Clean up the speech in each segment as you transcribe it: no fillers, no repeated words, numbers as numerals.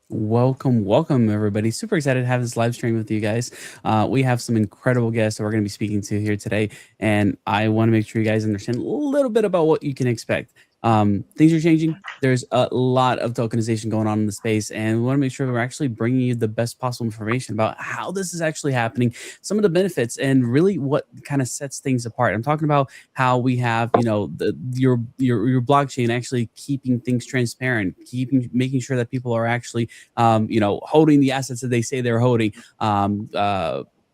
Welcome, everybody. Super excited to have this live stream with you guys. We have some incredible guests that we're going to be speaking to here today, and I want to make sure you guys understand a little bit about what you can expect. Things are changing. There's a lot of tokenization going on in the space, and we want to make sure we're actually bringing you the best possible information about how this is actually happening, some of the benefits, and really what kind of sets things apart. I'm talking about how we have, your blockchain actually keeping things transparent, keeping making sure that people are actually holding the assets that they say they're holding,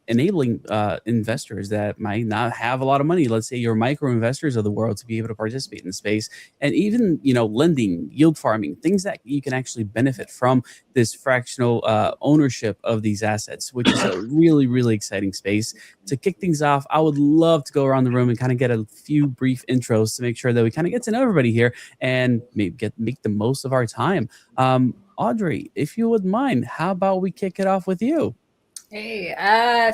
enabling investors that might not have a lot of money, let's say your micro investors of the world, to be able to participate in the space, and even lending, yield farming, things that you can actually benefit from this fractional ownership of these assets, which is a really, really exciting space. To kick things off, I would love to go around the room and kind of get a few brief intros to make sure that we kind of get to know everybody here and maybe make the most of our time. Audrey, if you would mind, how about we kick it off with you? Hey,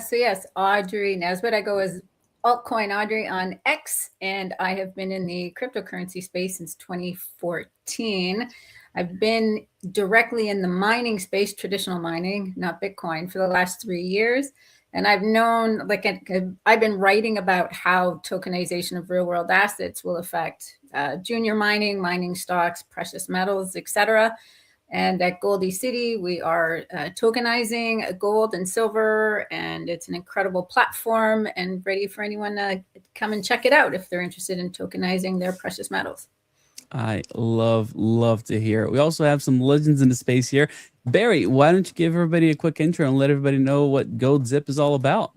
so yes, Audrey Nesbitt. I go as altcoin Audrey on X, and I have been in the cryptocurrency space since 2014. I've been directly in the mining space, traditional mining, not Bitcoin, for the last 3 years. And I've known, I've been writing about how tokenization of real world assets will affect junior mining stocks, precious metals, etc. And at Goldie City, we are tokenizing gold and silver, and it's an incredible platform and ready for anyone to come and check it out if they're interested in tokenizing their precious metals. I love to hear it. We also have some legends in the space here. Barry, why don't you give everybody a quick intro and let everybody know what Gold Zip is all about?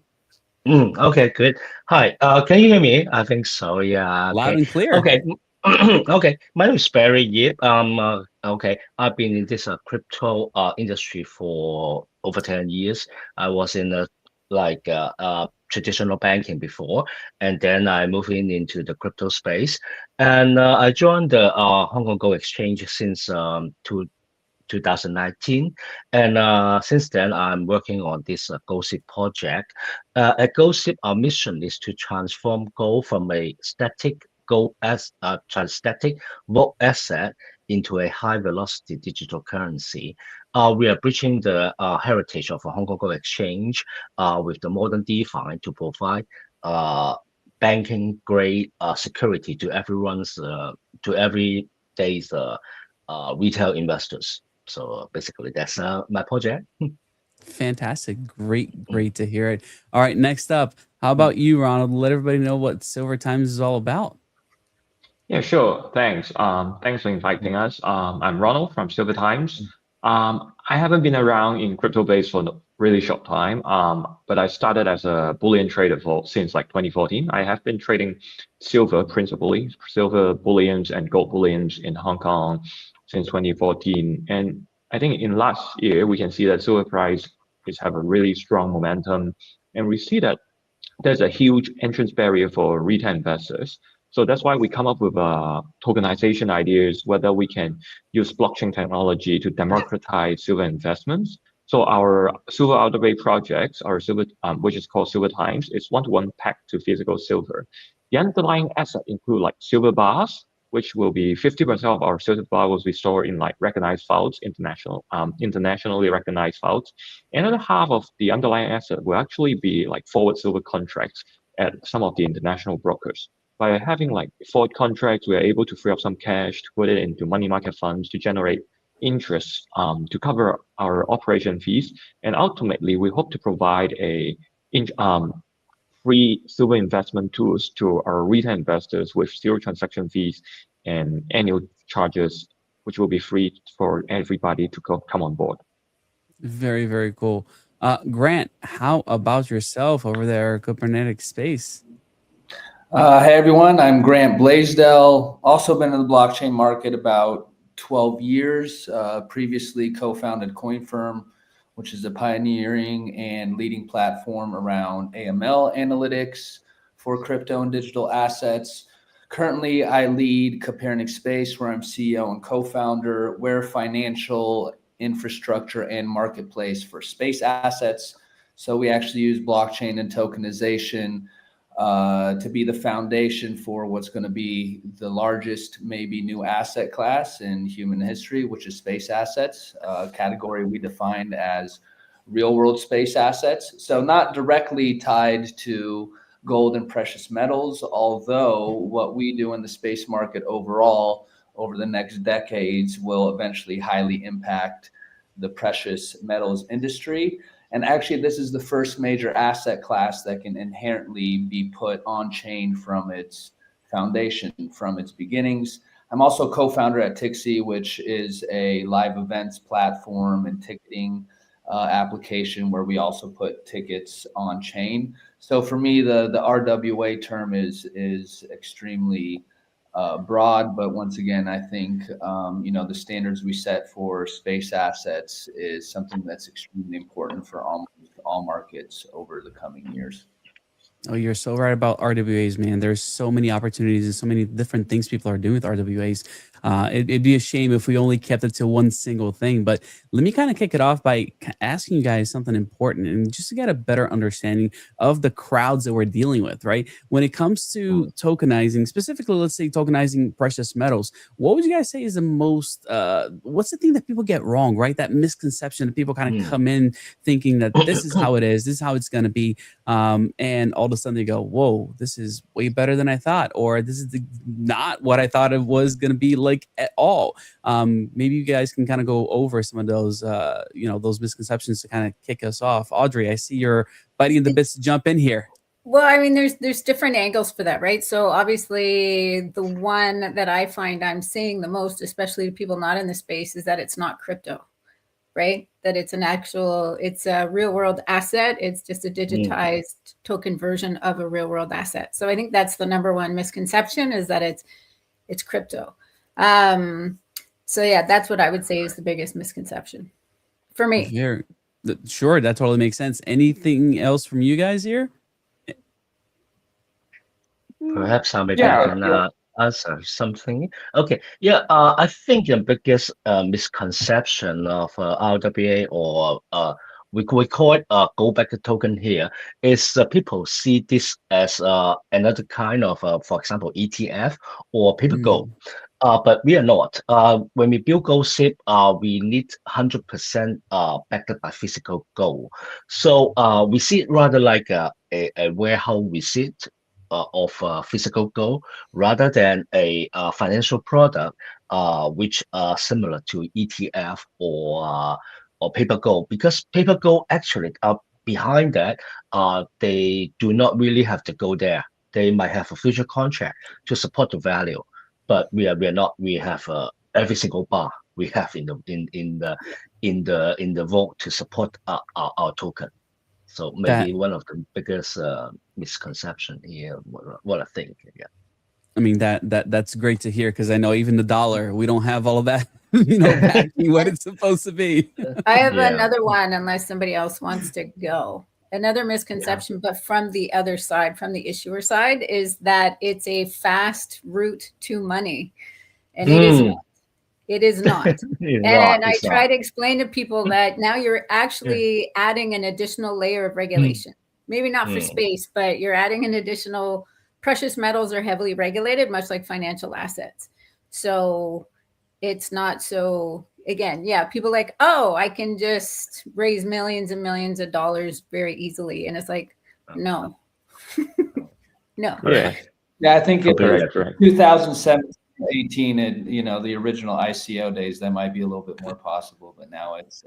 Okay, good. Hi, can you hear me? I think so. Yeah. Loud Okay. and clear. Okay. Okay. My name is Barry Yip. Okay. I've been in this crypto industry for over 10 years. I was in traditional banking before, and then I moved into the crypto space. And I joined the Hong Kong Gold Exchange since 2019. And since then, I'm working on this GoSip project. At GoSip, our mission is to transform gold from a static gold as static vault asset into a high velocity digital currency. We are bridging the heritage of a Hong Kong Gold Exchange with the modern DeFi to provide banking grade security to to every day's retail investors. So basically, that's my project. Fantastic. Great to hear it. All right, next up, how about you, Ronald? Let everybody know what Silver Times is all about. Yeah, sure. Thanks. Thanks for inviting us. I'm Ronald from Silver Times. I haven't been around in crypto base for a really short time. But I started as a bullion trader since like 2014. I have been trading silver principally, silver bullions and gold bullions in Hong Kong since 2014. And I think in last year we can see that silver price is have a really strong momentum, and we see that there's a huge entrance barrier for retail investors. So that's why we come up with tokenization ideas, whether we can use blockchain technology to democratize silver investments. So our silver out of way projects, our silver, which is called Silver Times, is one-to-one packed to physical silver. The underlying asset include like silver bars, which will be 50% of our silver bar will be stored in like recognized vaults, internationally recognized vaults. Another half of the underlying asset will actually be like forward silver contracts at some of the international brokers. By having like forward contracts, we are able to free up some cash to put it into money market funds to generate interest to cover our operation fees. And ultimately, we hope to provide free silver investment tools to our retail investors with zero transaction fees and annual charges, which will be free for everybody to come on board. Very cool. Grant, how about yourself over there, Kubernetes space? Hey everyone, I'm Grant Blaisdell. Also been in the blockchain market about 12 years. Previously co-founded CoinFirm, which is a pioneering and leading platform around AML analytics for crypto and digital assets. Currently, I lead Copernicus Space, where I'm CEO and co-founder. We're financial infrastructure and marketplace for space assets. So we actually use blockchain and tokenization to be the foundation for what's going to be the largest maybe new asset class in human history, which is space assets, a category we defined as real world space assets. So not directly tied to gold and precious metals, although what we do in the space market overall over the next decades will eventually highly impact the precious metals industry. And actually, this is the first major asset class that can inherently be put on chain from its foundation, from its beginnings. I'm also co-founder at Tixi, which is a live events platform and ticketing application where we also put tickets on chain. So for me, the RWA term is extremely broad, but once again, I think the standards we set for space assets is something that's extremely important for almost all markets over the coming years. Oh, you're so right about RWAs, man. There's so many opportunities and so many different things people are doing with RWAs. It'd be a shame if we only kept it to one single thing. But let me kind of kick it off by asking you guys something important and just to get a better understanding of the crowds that we're dealing with, right? When it comes to tokenizing, specifically, let's say tokenizing precious metals, what would you guys say is the most, what's the thing that people get wrong, right? That misconception that people kind of come in thinking that this is how it is, this is how it's going to be. And all of a sudden they go, whoa, this is way better than I thought, or this is not what I thought it was going to be like at all. Maybe you guys can kind of go over some of those, those misconceptions to kind of kick us off. Audrey, I see you're biting the bits to jump in here. Well, I mean, there's different angles for that, right? So obviously the one that I find I'm seeing the most, especially to people not in the space, is that it's not crypto, right? That it's it's a real world asset. It's just a digitized token version of a real world asset. So I think that's the number one misconception, is that it's crypto. So yeah, that's what I would say is the biggest misconception for me. Sure, that totally makes sense. Anything else from you guys here? Perhaps I can answer something. Okay, yeah, I think the biggest misconception of RWA, or we call it go back token here, is people see this as another kind of, for example, ETF or paper gold. But we are not. When we build gold SIP, we need 100% backed by physical gold. So we see it rather like a warehouse receipt of physical gold, rather than a financial product which are similar to ETF or paper gold, because paper gold actually behind that, they do not really have to go there. They might have a future contract to support the value, but we are not. We have every single bar we have in the vault to support our token. So maybe one of the biggest misconception here, what I think. Yeah. I mean, that's great to hear, because I know even the dollar, we don't have all of that, backing what it's supposed to be. I have another one, unless somebody else wants to go. Another misconception, but from the other side, from the issuer side, is that it's a fast route to money. And it is not. It is not. And I try to explain to people that now you're actually adding an additional layer of regulation. Maybe not for space, but you're adding an additional. Precious metals are heavily regulated, much like financial assets. So it's not so, again, people like, oh, I can just raise millions and millions of dollars very easily. And it's like, no. No. Yeah, I think it's 2017. 18 and the original ICO days, that might be a little bit more possible, but now it's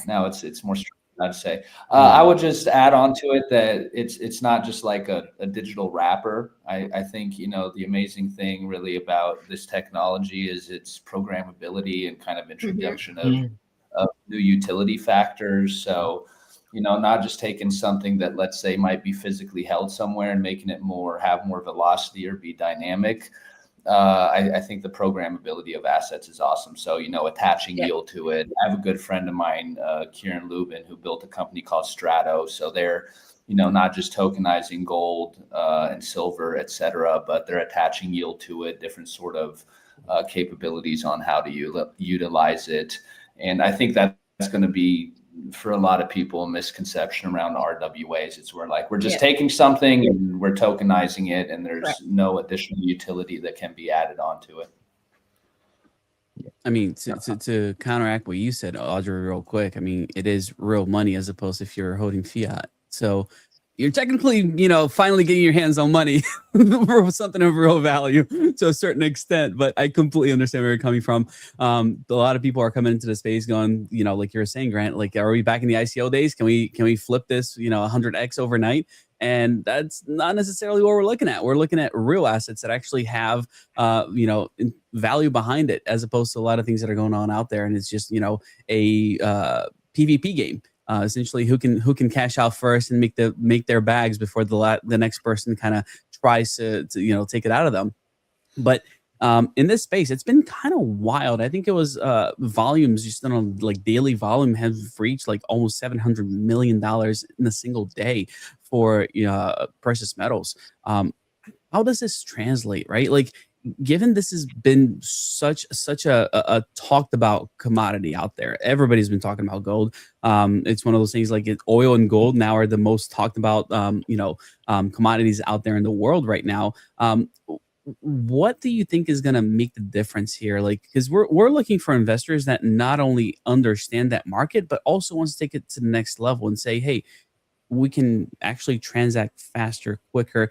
now it's more strict, I'd say. I would just add on to it that it's not just like a digital wrapper. I think the amazing thing really about this technology is its programmability and kind of introduction of new utility factors. So not just taking something that, let's say, might be physically held somewhere and making it have more velocity or be dynamic. I think the programmability of assets is awesome. So, attaching yield to it. I have a good friend of mine, Kieran Lubin, who built a company called Strato. So they're, not just tokenizing gold and silver, et cetera, but they're attaching yield to it, different sort of capabilities on how to utilize it. And I think that's going to be for a lot of people, a misconception around RWAs. It's we're just taking something and we're tokenizing it, and there's no additional utility that can be added onto it. I mean, to counteract what you said, Audrey, real quick, I mean, it is real money as opposed to if you're holding fiat. So you're technically, finally getting your hands on money for something of real value to a certain extent. But I completely understand where you're coming from. A lot of people are coming into the space going, like you were saying, Grant, like, are we back in the ICO days? Can we flip this, 100x overnight? And that's not necessarily what we're looking at. We're looking at real assets that actually have, value behind it, as opposed to a lot of things that are going on out there. And it's just, a PvP game. Essentially, who can cash out first and make their bags before the next person kind of tries to take it out of them. But in this space, it's been kind of wild. I think it was volumes just on like daily volume have reached like almost $700 million in a single day for precious metals. How does this translate, right? Like, given this has been such a talked about commodity out there, everybody's been talking about gold. It's one of those things like oil and gold now are the most talked about commodities out there in the world right now. What do you think is going to make the difference here? Like, because we're looking for investors that not only understand that market, but also wants to take it to the next level and say, hey, we can actually transact faster, quicker,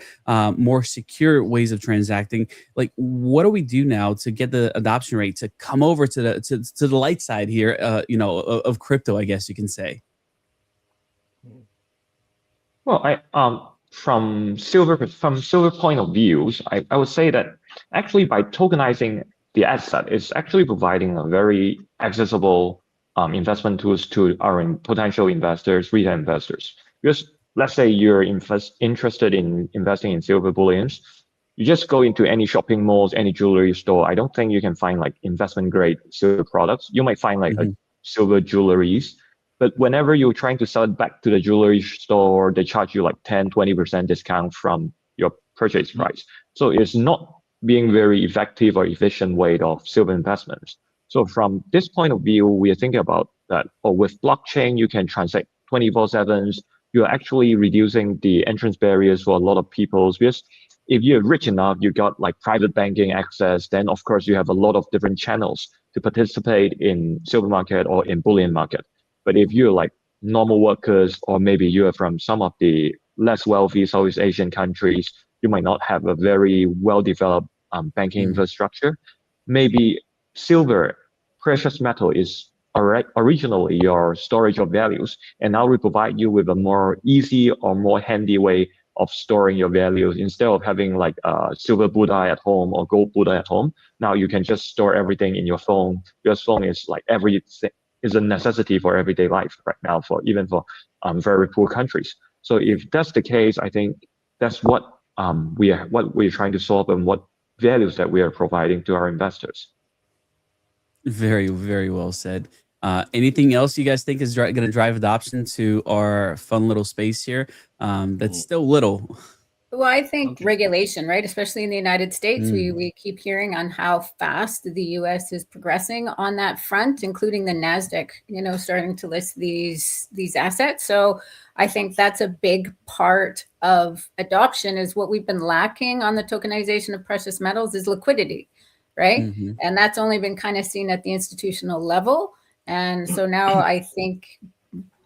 more secure ways of transacting. Like, what do we do now to get the adoption rate to come over to the light side here, of crypto, I guess you can say? Well, from silver point of views, I would say that actually by tokenizing the asset, it's actually providing a very accessible investment tools to our potential investors, retail investors. Because let's say you're interested in investing in silver bullions, you just go into any shopping malls, any jewelry store. I don't think you can find like investment grade silver products. You might find like a silver jewelries, but whenever you're trying to sell it back to the jewelry store, they charge you like 10-20% discount from your purchase price. So it's not being very effective or efficient way of silver investments. So from this point of view, we are thinking about that. Or with blockchain, you can transact 24/7. You're actually reducing the entrance barriers for a lot of people. Because if you're rich enough, you got like private banking access, then of course you have a lot of different channels to participate in silver market or in bullion market. But if you're like normal workers, or maybe you're from some of the less wealthy Southeast Asian countries, you might not have a very well-developed banking infrastructure. Maybe silver, precious metal is originally your storage of values, and now we provide you with a more easy or more handy way of storing your values. Instead of having like a silver Buddha at home or gold Buddha at home, now you can just store everything in your phone. Your phone is like is a necessity for everyday life right now, for even for very poor countries. So if that's the case, I think that's what we're trying to solve, and what values that we are providing to our investors. Very, very well said. Anything else you guys think is going to drive adoption to our fun little space here? That's still little. Well, I think regulation, right? Especially in the United States, we keep hearing on how fast the U.S. is progressing on that front, including the NASDAQ, starting to list these assets. So I think that's a big part of adoption. Is what we've been lacking on the tokenization of precious metals is liquidity, right? And that's only been kind of seen at the institutional level. And so now I think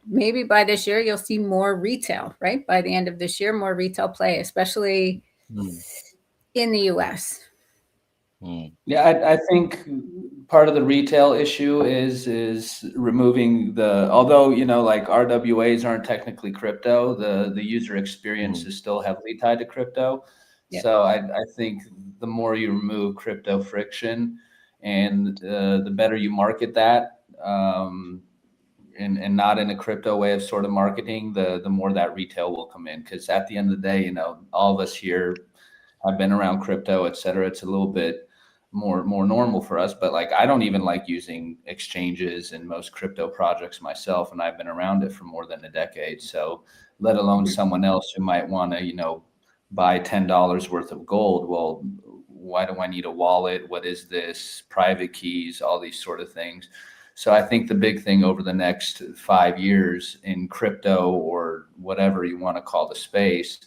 maybe by this year, you'll see more retail, right? By the end of this year, more retail play, especially in the US. Yeah, I think part of the retail issue is removing although, like RWAs aren't technically crypto, the user experience is still heavily tied to crypto. Yeah. So I think the more you remove crypto friction and the better you market that, and not in a crypto way of sort of marketing, the more that retail will come in. Because at the end of the day, all of us here have been around crypto, et cetera. It's a little bit more normal for us. But like, I don't even like using exchanges in most crypto projects myself, and I've been around it for more than a decade. So let alone someone else who might want to, buy $10 worth of gold. Well, why do I need a wallet? What is this? Private keys, all these sort of things. So I think the big thing over the next 5 years in crypto, or whatever you want to call the space,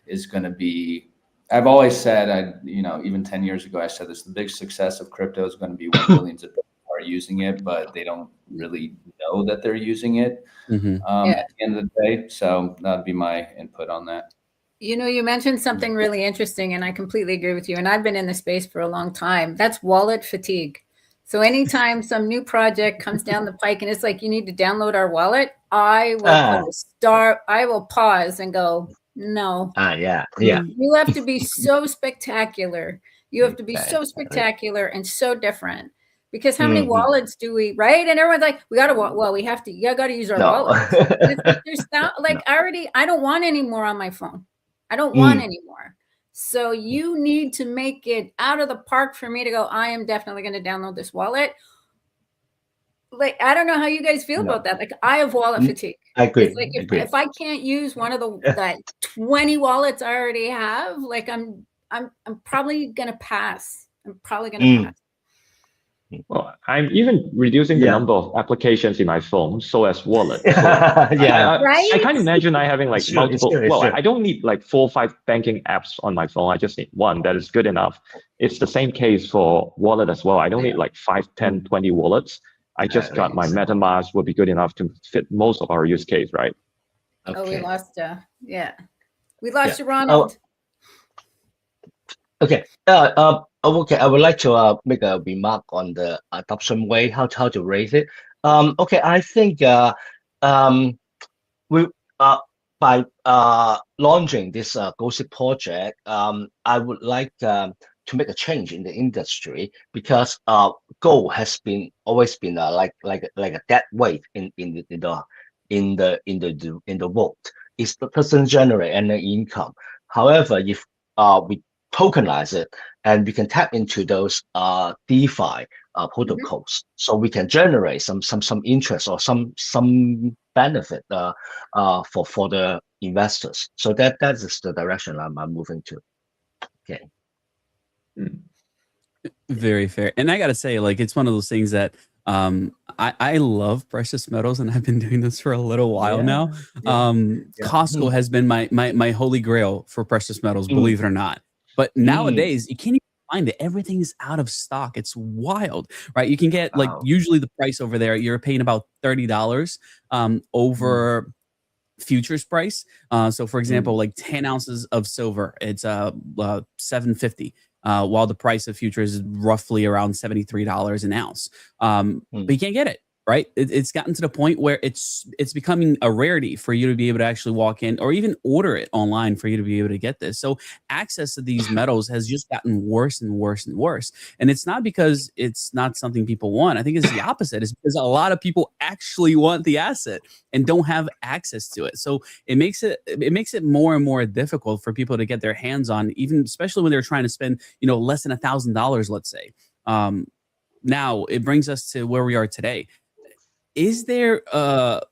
is going to be, I've always said, even 10 years ago, I said this, the big success of crypto is going to be when billions of people are using it, but they don't really know that they're using it at the end of the day. So that'd be my input on that. You mentioned something really interesting, and I completely agree with you. And I've been in the space for a long time. That's wallet fatigue. So anytime some new project comes down the pike and it's like, you need to download our wallet, I will pause and go, no. Yeah. You have to be so spectacular. You have to be so spectacular and so different. Because how many wallets do we, right? And everyone's like, we got to use our wallet. There's not, I don't want any more on my phone. I don't want any more. So you need to make it out of the park for me to go, I am definitely going to download this wallet. Like, I don't know how you guys feel about that. Like, I have wallet fatigue. I agree. It's like if I can't use one of the 20 wallets I already have, like I'm probably going to pass. Pass. Well, I'm even reducing the number of applications in my phone so as wallet. So right? I can't imagine I having multiple. I don't need 4 or 5 banking apps on my phone. I just need one that is good enough. It's the same case for wallet as well. I don't need 5, 10, 20 wallets. I just got my MetaMask will be good enough to fit most of our use case, right? Okay. Oh, we lost we lost you, Ronald. Okay. Okay, I would like to make a remark on the adoption way, how to raise it. Okay, I think we by launching this Gossip project, I would like to make a change in the industry, because gold has always been like a dead weight in the world. It doesn't generate any income. However, if we tokenize it, and we can tap into those DeFi protocols, so we can generate some interest or some benefit for the investors. So that is the direction I'm moving to. Okay. Very fair. And I gotta say, it's one of those things that I love precious metals, and I've been doing this for a little while now. Costco has been my holy grail for precious metals, believe it or not. But nowadays, you can't even find it. Everything is out of stock. It's wild, right? You can get usually the price over there, you're paying about $30 over futures price. So for example, 10 ounces of silver, it's $750. While the price of futures is roughly around $73 an ounce. But you can't get it. Right, it's gotten to the point where it's becoming a rarity for you to be able to actually walk in or even order it online for you to be able to get this. So access to these metals has just gotten worse and worse and worse. And it's not because it's not something people want. I think it's the opposite. It's because a lot of people actually want the asset and don't have access to it. So it makes it more and more difficult for people to get their hands on, even especially when they're trying to spend less than $1,000, let's say. Now it brings us to where we are today. Is there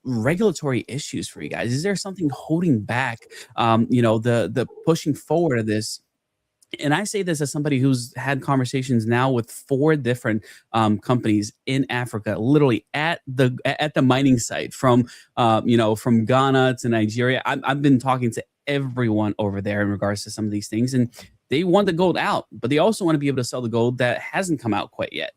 regulatory issues for you guys? Is there something holding back, the pushing forward of this? And I say this as somebody who's had conversations now with 4 different companies in Africa, literally at the mining site, from Ghana to Nigeria. I've been talking to everyone over there in regards to some of these things, and they want the gold out, but they also want to be able to sell the gold that hasn't come out quite yet.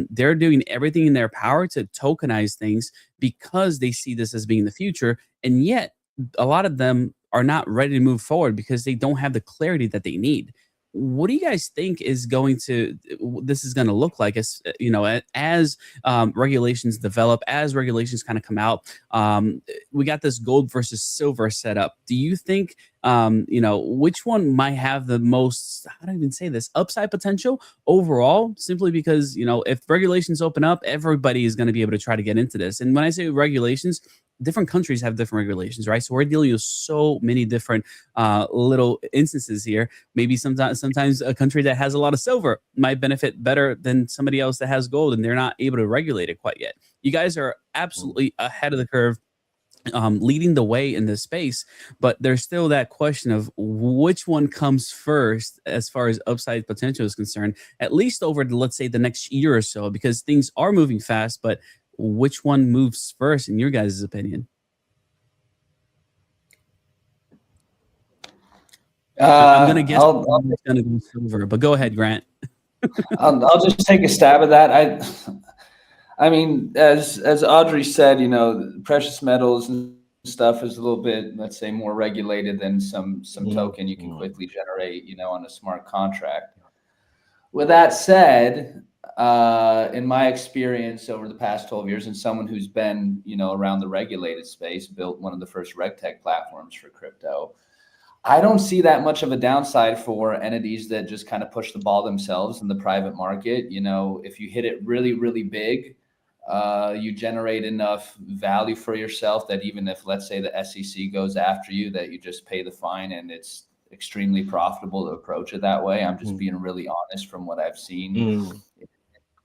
They're doing everything in their power to tokenize things because they see this as being the future. And yet a lot of them are not ready to move forward because they don't have the clarity that they need. What do you guys think is this is going to look like as regulations develop, as regulations kind of come out? We got this gold versus silver set up. Do you think, which one might have the most, how do I even say this, upside potential overall? Simply because, if regulations open up, everybody is going to be able to try to get into this. And when I say regulations, different countries have different regulations, right? So we're dealing with so many different little instances here. Maybe sometimes a country that has a lot of silver might benefit better than somebody else that has gold, and they're not able to regulate it quite yet. You guys are absolutely ahead of the curve, leading the way in this space, but there's still that question of which one comes first as far as upside potential is concerned, at least over, let's say, the next year or so, because things are moving fast, but which one moves first in your guys' opinion? I'm gonna guess it's gonna go silver, but go ahead, Grant. I'll just take a stab at that. I mean, as Audrey said, you know, precious metals and stuff is a little bit, let's say, more regulated than some token you can quickly generate, you know, on a smart contract. With that said, in my experience over the past 12 years, and someone who's been, you know, around the regulated space, built one of the first RegTech platforms for crypto, I don't see that much of a downside for entities that just kind of push the ball themselves in the private market. You know, if you hit it really, really big, you generate enough value for yourself that even if, let's say, the SEC goes after you, that you just pay the fine, and it's extremely profitable to approach it that way. I'm just being really honest from what I've seen in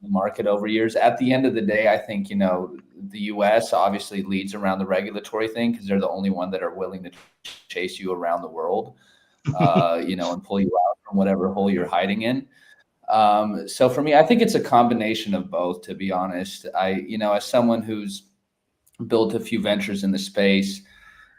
the market over years. At the end of the day, I think, you know, the US obviously leads around the regulatory thing because they're the only one that are willing to chase you around the world, you know, and pull you out from whatever hole you're hiding in. So for me, I think it's a combination of both, to be honest. You know, as someone who's built a few ventures in the space,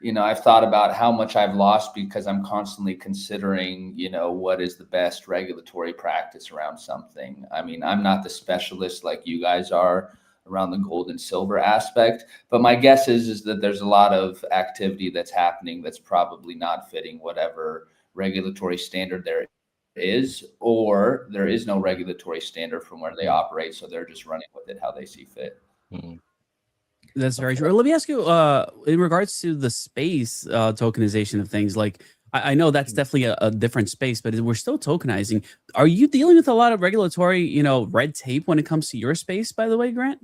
you know, I've thought about how much I've lost because I'm constantly considering, you know, what is the best regulatory practice around something. I mean, I'm not the specialist like you guys are around the gold and silver aspect, but my guess is that there's a lot of activity that's happening that's probably not fitting whatever regulatory standard there is, or there is no regulatory standard from where they operate, so they're just running with it how they see fit. That's very true. Let me ask you, in regards to the space tokenization of things, like I know that's definitely a different space, but we're still tokenizing. Are you dealing with a lot of regulatory, you know, red tape when it comes to your space, by the way, Grant?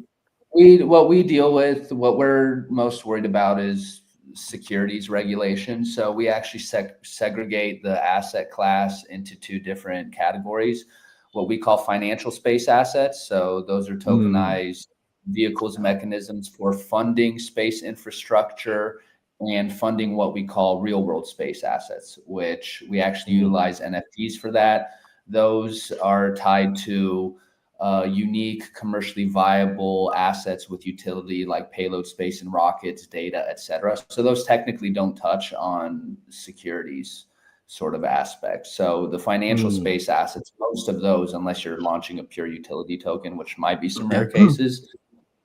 What we're most worried about is securities regulation. So we actually segregate the asset class into two different categories, what we call financial space assets. So those are tokenized vehicles, mechanisms for funding space infrastructure and funding what we call real world space assets, which we actually utilize NFTs for that. Those are tied to unique, commercially viable assets with utility like payload space and rockets, data, et cetera. So those technically don't touch on securities sort of aspect. So the financial space assets, most of those, unless you're launching a pure utility token, which might be some rare cases,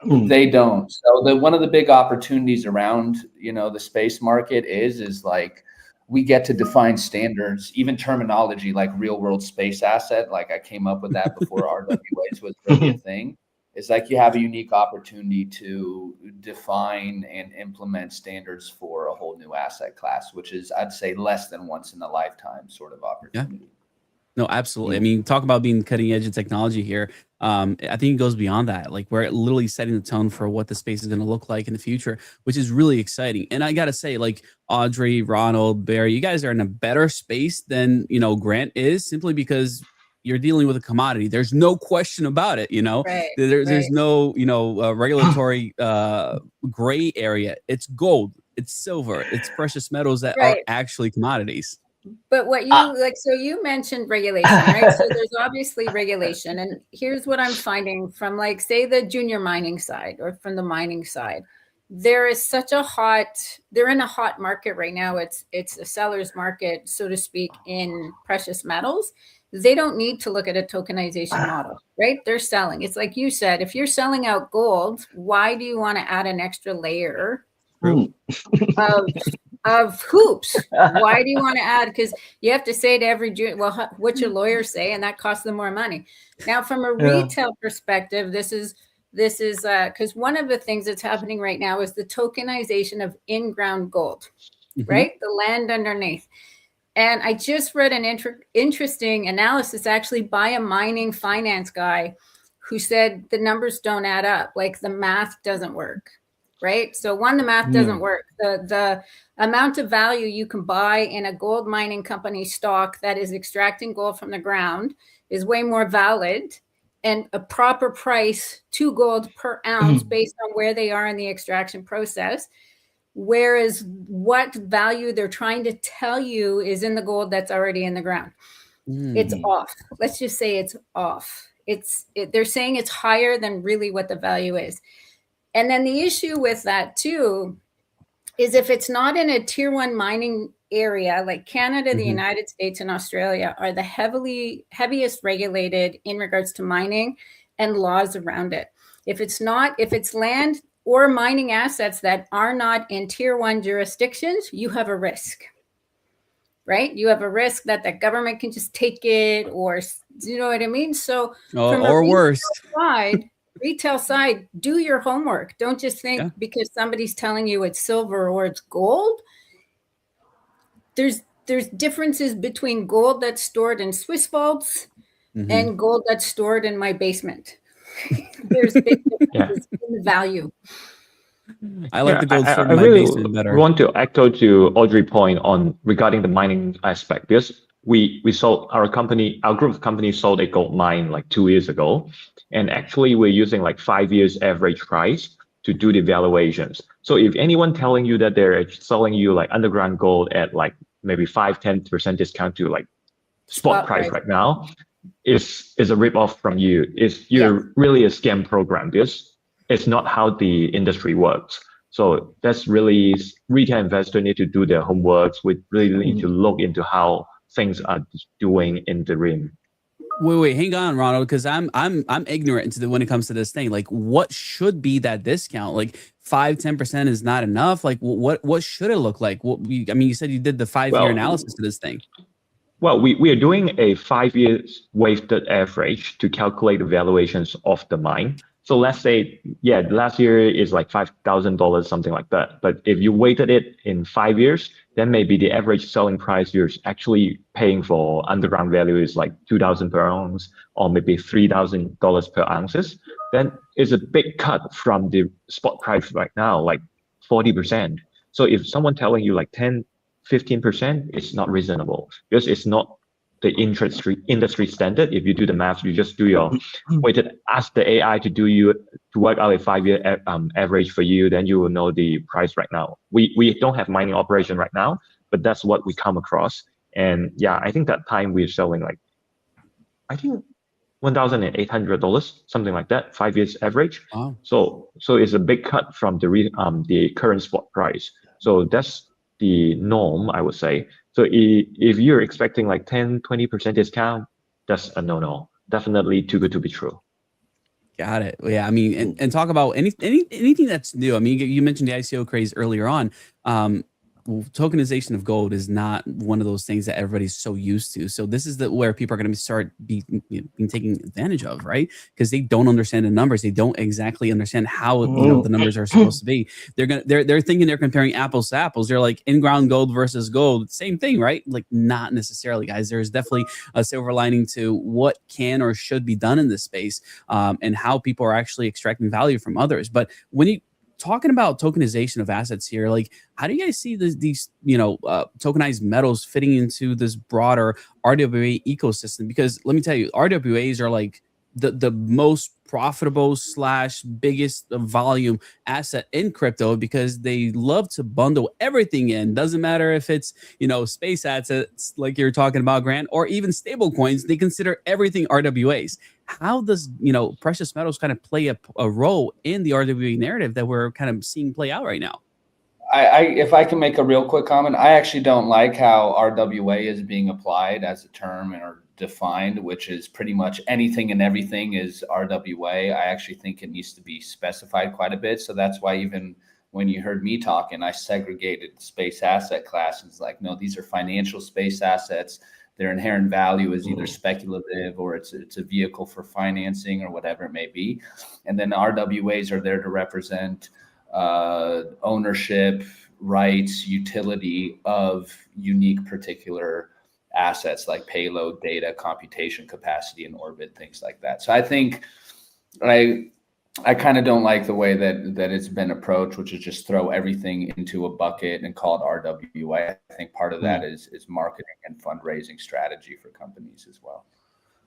they don't. So one of the big opportunities around, you know, the space market is like we get to define standards, even terminology like real world space asset. Like I came up with that before RWAs was really a thing. It's like you have a unique opportunity to define and implement standards for a whole new asset class, which is, I'd say, less than once in a lifetime sort of opportunity. Yeah. No, absolutely. I mean, talk about being cutting edge of technology here. I think it goes beyond that. Like we're literally setting the tone for what the space is going to look like in the future, which is really exciting. And I got to say, like Audrey, Ronald, Barry, you guys are in a better space than, you know, Grant is, simply because you're dealing with a commodity. There's no question about it. You know, there's no, you know, regulatory gray area. It's gold, it's silver, it's precious metals that are actually commodities. But what you like, so you mentioned regulation, right? So there's obviously regulation. And here's what I'm finding from, like, say, the junior mining side or from the mining side. There is such a they're in a hot market right now. It's a seller's market, so to speak, in precious metals. They don't need to look at a tokenization model, right? They're selling. It's like you said, if you're selling out gold, why do you want to add an extra layer of hoops? Why do you want to add? Because you have to say to every well, what's your lawyer say, and that costs them more money. Now, from a retail perspective, this is because one of the things that's happening right now is the tokenization of in-ground gold, right? The land underneath. And I just read an interesting analysis actually by a mining finance guy who said the numbers don't add up, like the math doesn't work. Right. So the math doesn't work. The amount of value you can buy in a gold mining company stock that is extracting gold from the ground is way more valid, and a proper price to gold per ounce based on where they are in the extraction process. Whereas what value they're trying to tell you is in the gold that's already in the ground. It's off. Let's just say it's off. They're saying it's higher than really what the value is. And then the issue with that too is if it's not in a tier 1 mining area, like Canada, the United States, and Australia are the heaviest regulated in regards to mining and laws around it. If it's land or mining assets that are not in tier 1 jurisdictions, you have a risk, right? You have a risk that the government can just take it, or you know what I mean? So from or worse. Retail side, do your homework. Don't just think because somebody's telling you it's silver or it's gold. There's differences between gold that's stored in Swiss vaults and gold that's stored in my basement. There's big differences in the value. I like the gold stored I in my really basement better. want to echo to Audrey's point on regarding the mining aspect, because we sold our group of companies sold a gold mine like 2 years ago, and actually we're using like 5 years average price to do the valuations. So if anyone telling you that they're selling you like underground gold at like maybe 5-10% discount to like spot price right now, is a rip off from you. You're really a scam program, because it's not how the industry works. So that's really retail investors need to do their homework. We really need to look into how things are doing in the rim. Wait, hang on, Ronald, because I'm ignorant when it comes to this thing. Like, what should be that discount? Like 5-10% is not enough. Like, what should it look like? You said you did the 5-year analysis of this thing. Well, we are doing a 5 years weighted average to calculate the valuations of the mine. So let's say, last year is like $5,000, something like that. But if you weighted it in 5 years, then maybe the average selling price you're actually paying for underground value is like $2,000 per ounce, or maybe $3,000 per ounces. Then it's a big cut from the spot price right now, like 40%. So if someone telling you like 10-15%, it's not reasonable, because it's not the industry standard. If you do the math, you just do your weighted, ask the AI to work out a 5-year average for you, then you will know the price right now. We don't have mining operation right now, but that's what we come across. And I think that time we're selling like, I think $1,800, something like that, 5 years average. Wow. So it's a big cut from the current spot price. So that's the norm, I would say. So if you're expecting like 10-20% discount, that's a no. Definitely too good to be true. Got it. Yeah, I mean, and talk about anything that's new. I mean, you mentioned the ICO craze earlier on. Tokenization of gold is not one of those things that everybody's so used to. So this is where people are going to start being taken advantage of, right? Because they don't understand the numbers. They don't exactly understand how the numbers are supposed to be. They're thinking they're comparing apples to apples. They're like in-ground gold versus gold, same thing, right? Like, not necessarily, guys. There's definitely a silver lining to what can or should be done in this space, and how people are actually extracting value from others. But when you talking about tokenization of assets here, like, how do you guys see these tokenized metals fitting into this broader RWA ecosystem? Because let me tell you, RWAs are like the most profitable / biggest volume asset in crypto, because they love to bundle everything in. Doesn't matter if it's space assets like you're talking about, Grant, or even stable coins. They consider everything RWAs. How does precious metals kind of play a role in the RWA narrative that we're kind of seeing play out right now? If I can make a real quick comment, I actually don't like how RWA is being applied as a term or defined, which is pretty much anything and everything is RWA. I actually think it needs to be specified quite a bit. So that's why even when you heard me talking, I segregated space asset classes. Like, no, these are financial space assets. Their inherent value is either speculative or it's a vehicle for financing or whatever it may be. And then RWAs are there to represent ownership, rights, utility of unique particular assets like payload, data, computation capacity, and orbit, things like that. So I think I kind of don't like the way that it's been approached, which is just throw everything into a bucket and call it RWA. I think part of that is marketing and fundraising strategy for companies as well.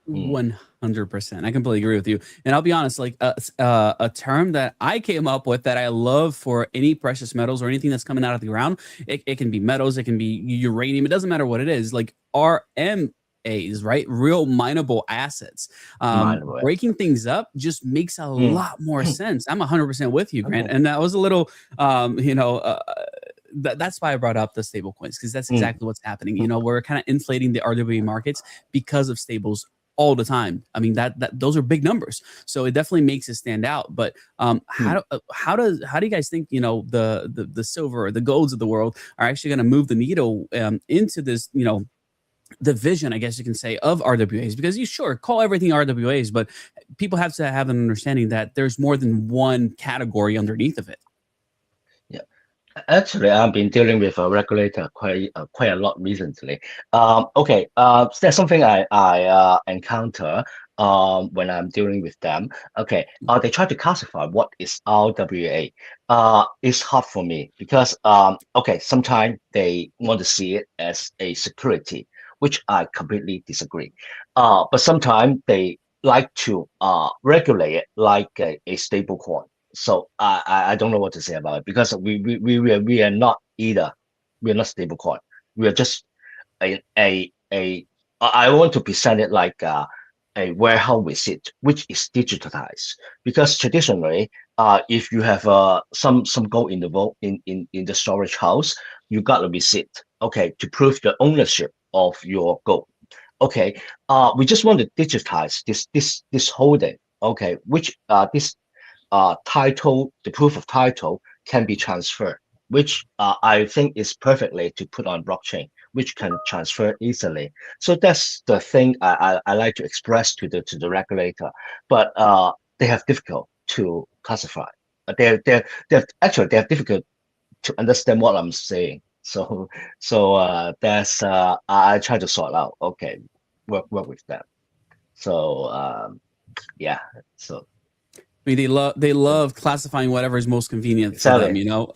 100%. I completely agree with you. And I'll be honest, like a term that I came up with that I love for any precious metals or anything that's coming out of the ground. It can be metals, it can be uranium. It doesn't matter what it is. Like RM RMAs, right? Real mineable assets. Mineable. Breaking things up just makes a lot more sense. I'm 100% with you, Grant. Okay. And that was a little, that's why I brought up the stable coins, because that's exactly what's happening. You know, we're kind of inflating the RWA markets because of stables all the time. I mean, that those are big numbers, so it definitely makes it stand out. But how do you guys think, you know, the silver or the golds of the world are actually going to move the needle into this, you know, the vision, I guess you can say, of RWAs? Because you sure call everything RWAs, but people have to have an understanding that there's more than one category underneath of it. Actually, I've been dealing with a regulator quite a lot recently. There's something I encounter when I'm dealing with them. Okay, they try to classify what is RWA. It's hard for me because sometimes they want to see it as a security, which I completely disagree. But sometimes they like to regulate it like a stable coin. So I don't know what to say about it, because we are not either. We are not stablecoin. We are just I want to present it like a warehouse receipt, which is digitalized. Because traditionally, if you have some gold in the storage house, you got a receipt, okay, to prove the ownership of your gold. Okay, we just want to digitize this holding. Okay, which this title, the proof of title can be transferred, which I think is perfectly to put on blockchain, which can transfer easily. So that's the thing I like to express to the regulator, but they have difficult to classify. They're difficult to understand what I'm saying. So that's I try to sort out. Okay, work with them. So yeah, so. I mean, they love classifying whatever is most convenient for them, you know.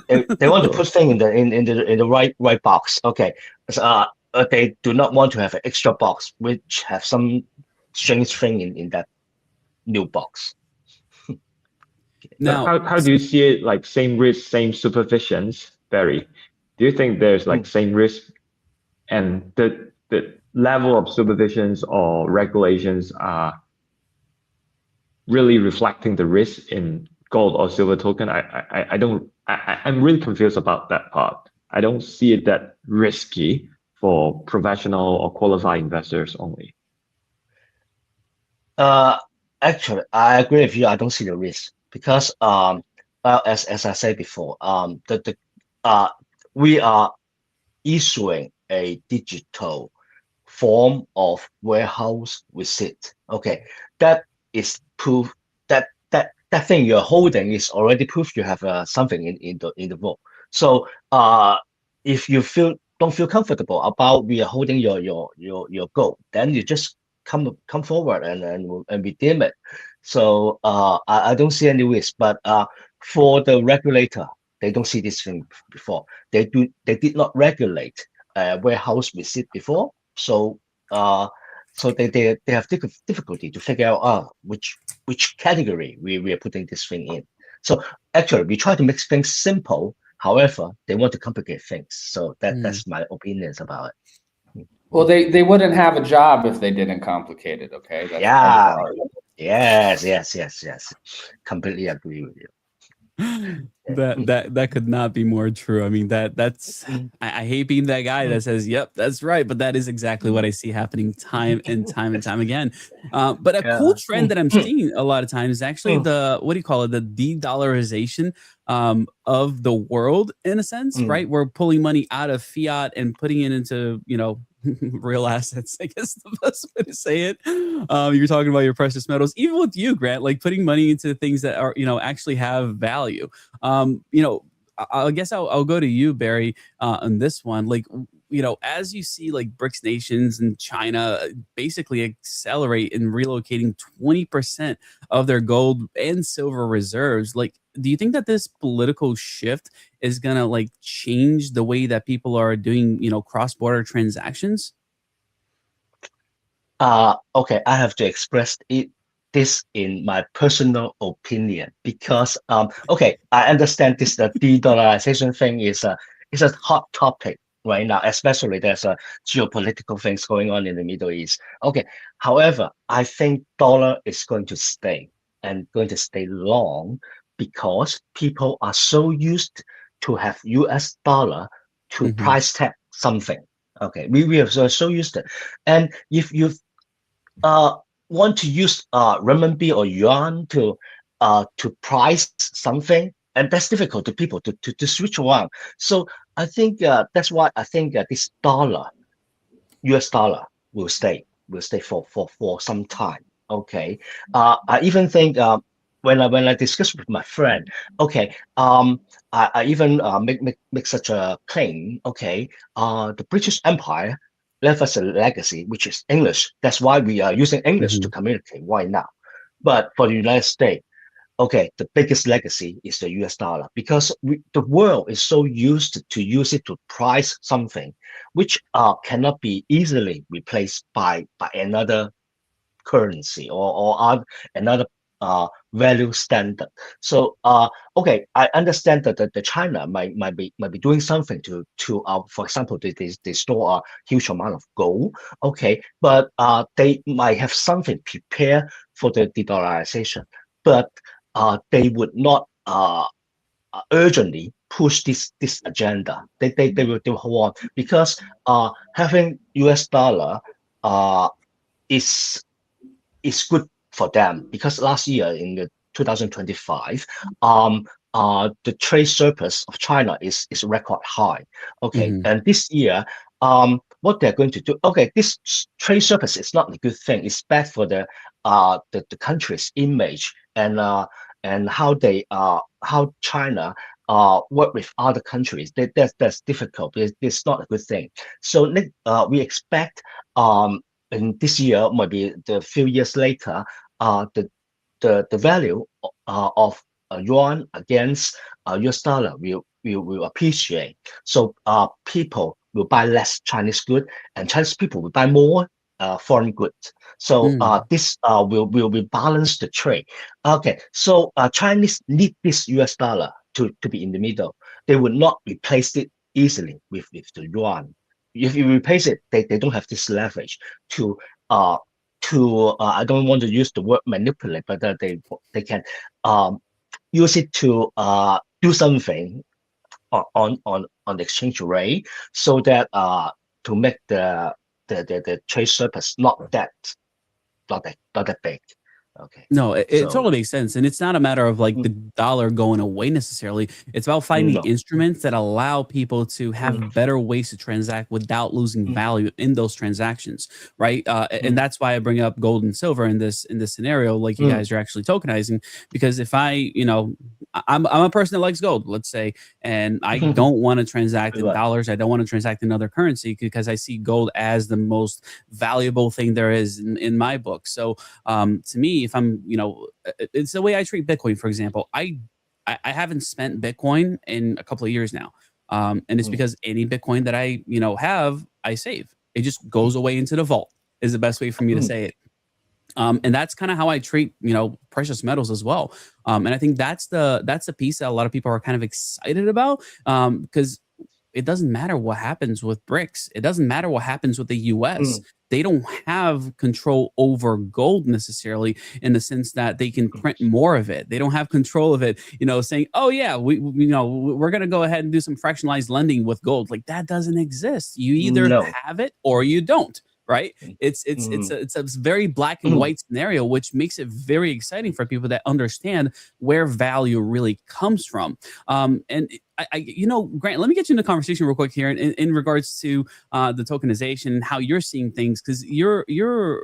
They want to put things in the right box. Okay, so, they do not want to have an extra box which have some strange thing in that new box. Now, how do you see it? Like same risk, same supervisions, Barry? Do you think there's like same risk, and the level of supervisions or regulations are really reflecting the risk in gold or silver token? I'm really confused about that part. I don't see it that risky for professional or qualified investors only. Actually, I agree with you. I don't see the risk because as I said before, we are issuing a digital form of warehouse receipt. Okay, that is proof that thing you're holding is already proof you have something in the vault. So if you don't feel comfortable about we are holding your gold, then you just come forward and redeem it. So I don't see any risk, but for the regulator, they don't see this thing before. They did not regulate warehouse receipt before, so they have difficulty to figure out which category we are putting this thing in. So actually, we try to make things simple. However, they want to complicate things. So that's my opinions about it. Well, they wouldn't have a job if they didn't complicate it. Okay. That's yeah. Yes. Completely agree with you. That could not be more true. I mean, that's I hate being that guy that says, "Yep, that's right," but that is exactly what I see happening time and time again. But a cool trend that I'm seeing a lot of times is actually the, what do you call it, the de-dollarization of the world, in a sense, right? We're pulling money out of fiat and putting it into, you know, real assets, I guess the best way to say it. You're talking about your precious metals, even with you, Grant, like putting money into things that are, you know, actually have value. You know, I guess I'll go to you, Barry, on this one. Like, you know, as you see like BRICS nations and China basically accelerate in relocating 20% of their gold and silver reserves, like, do you think that this political shift is going to like change the way that people are doing, you know, cross-border transactions? Okay, I have to express this in my personal opinion, because okay, I understand this the de-dollarization thing is a hot topic right now, especially there's a geopolitical things going on in the Middle East. Okay. However, I think dollar is going to stay and going to stay long because people are so used to have US dollar to Mhm. price tag something. Okay. We are so used to it. And if you uh, want to use renminbi or yuan to price something, and that's difficult to people to switch around. So I think that's why I think this dollar, US dollar, will stay for some time. Okay. I even think when I discuss with my friend, okay, I even make such a claim. Okay, the British Empire left us a legacy, which is English. That's why we are using English to Mhm. communicate. Why now? But for the United States, okay, the biggest legacy is the US dollar because the world is so used to use it to price something, which cannot be easily replaced by another currency or another value standard. So okay, I understand that the China might be doing something to for example, they store a huge amount of gold. Okay, but they might have something prepared for the de-dollarization, but they would not urgently push this agenda. They will hold on because having US dollar uh is good for them because last year in the 2025, the trade surplus of China is record high. Okay, Mhm. and this year, what they're going to do? Okay, this trade surplus is not a good thing. It's bad for the country's image and how China work with other countries. That's difficult. It's not a good thing. So we expect in this year, maybe the few years later, the value of yuan against US dollar will appreciate. So people will buy less Chinese good, and Chinese people will buy more foreign goods. So Mm. this will balance the trade. Okay, so Chinese need this US dollar to be in the middle. They would not replace it easily with the yuan. If you replace it, they don't have this leverage to uh I don't want to use the word manipulate, but they can um use it to do something on the exchange rate so that to make the trade surplus not that big. Okay. No, it So totally makes sense, and it's not a matter of, like, mm, the dollar going away necessarily. It's about finding no. instruments that allow people to Mm, have better ways to transact without losing mm, value in those transactions, right? And mm, that's why I bring up gold and silver in this scenario, like you mm, guys are actually tokenizing, because if I'm a person that likes gold, let's say, and I mm. don't want to transact in Right. dollars, I don't want to transact in other currency because I see gold as the most valuable thing there is in my book. So to me, if I'm, it's the way I treat Bitcoin, for example. I haven't spent Bitcoin in a couple of years now. And it's Mm, because any Bitcoin that I, have, I save. It just goes away into the vault is the best way for me to mm, say it. And that's kind of how I treat, precious metals as well. And I think that's the piece that a lot of people are kind of excited about, because it doesn't matter what happens with BRICS. It doesn't matter what happens with the US. mm, They don't have control over gold necessarily in the sense that they can print more of it. They don't have control of it, saying, oh, yeah, we're going to go ahead and do some fractionalized lending with gold. Like that doesn't exist. You either no. have it or you don't. Right? Mm, It's a very black and mm, white scenario, which makes it very exciting for people that understand where value really comes from. And Grant, let me get you in the conversation real quick here in regards to the tokenization and how you're seeing things, because you're in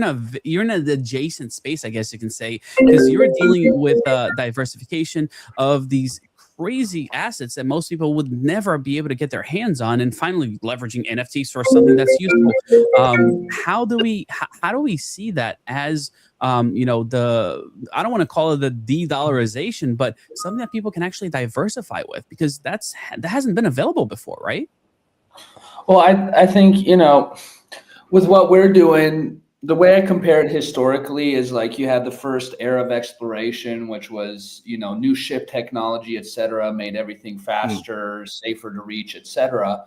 an adjacent space, I guess you can say, because you're dealing with diversification of these crazy assets that most people would never be able to get their hands on, and finally leveraging NFTs for something that's useful. How do we see that as the I don't want to call it the de-dollarization, but something that people can actually diversify with, because that hasn't been available before, right? Well, I think, with what we're doing, the way I compare it historically is like you had the first era of exploration, which was, new ship technology, et cetera, made everything faster, safer to reach, et cetera.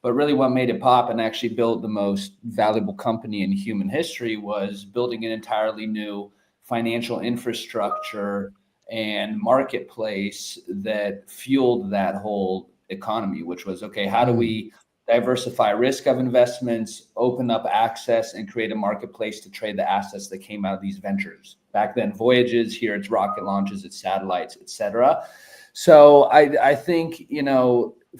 But really what made it pop and actually built the most valuable company in human history was building an entirely new financial infrastructure and marketplace that fueled that whole economy, which was, okay, how do we diversify risk of investments, open up access, and create a marketplace to trade the assets that came out of these ventures. Back then, voyages, here it's rocket launches, it's satellites, et cetera. So I think,